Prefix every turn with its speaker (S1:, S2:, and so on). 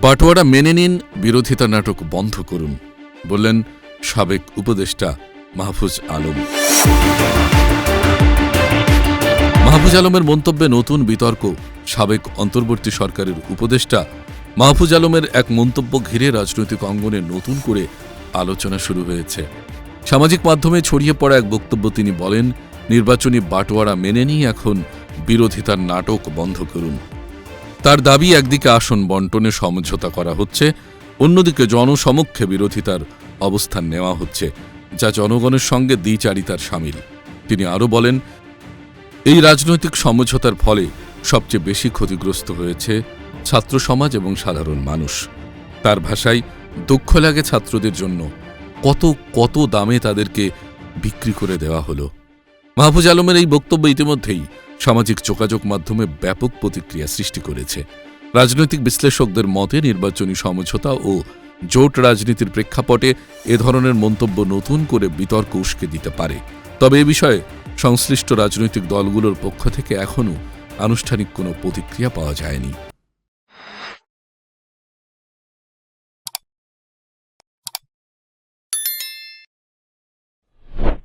S1: বাটোয়ারা মেনে নিন, বিরোধিতা নাটক বন্ধ করুন, বললেন সাবেক উপদেষ্টা মাহফুজ আলম। মাহফুজ আলমের মন্তব্যে নতুন বিতর্ক। সাবেক অন্তর্বর্তী সরকারের উপদেষ্টা মাহফুজ আলমের এক মন্তব্য ঘিরে রাজনৈতিক অঙ্গনে নতুন করে আলোচনা শুরু হয়েছে। সামাজিক মাধ্যমে ছড়িয়ে পড়া এক বক্তব্য তিনি বলেন, নির্বাচনী বাটোয়ারা মেনে নিয়ে এখন বিরোধিতার নাটক বন্ধ করুন। তার দাবি, একদিকে আসন বন্টনে সমঝোতা করা হচ্ছে, অন্যদিকে জনসমক্ষে বিরোধিতার অবস্থান নেওয়া হচ্ছে, যা জনগণের সঙ্গে দ্বিচারিতার শামিল। তিনি আরও বলেন, এই রাজনৈতিক সমঝোতার ফলে সবচেয়ে বেশি ক্ষতিগ্রস্ত হয়েছে ছাত্র সমাজ এবং সাধারণ মানুষ। তার ভাষায়, দুঃখ লাগে ছাত্রদের জন্য, কত দামে তাদেরকে বিক্রি করে দেওয়া হলো। মাহফুজ আলমের এই বক্তব্য ইতিমধ্যেই সামাজিক যোগাযোগ মাধ্যমে ব্যাপক প্রতিক্রিয়া সৃষ্টি করেছে। রাজনৈতিক বিশ্লেষকদের মতে, নির্বাচনী সমঝোতা ও জোট রাজনীতির প্রেক্ষাপটে এ ধরনের মন্তব্য নতুন করে বিতর্ক উস্কে দিতে পারে। তবে এ বিষয়ে সংশ্লিষ্ট রাজনৈতিক দলগুলোর পক্ষ থেকে এখনও আনুষ্ঠানিক কোনো প্রতিক্রিয়া পাওয়া যায়নি।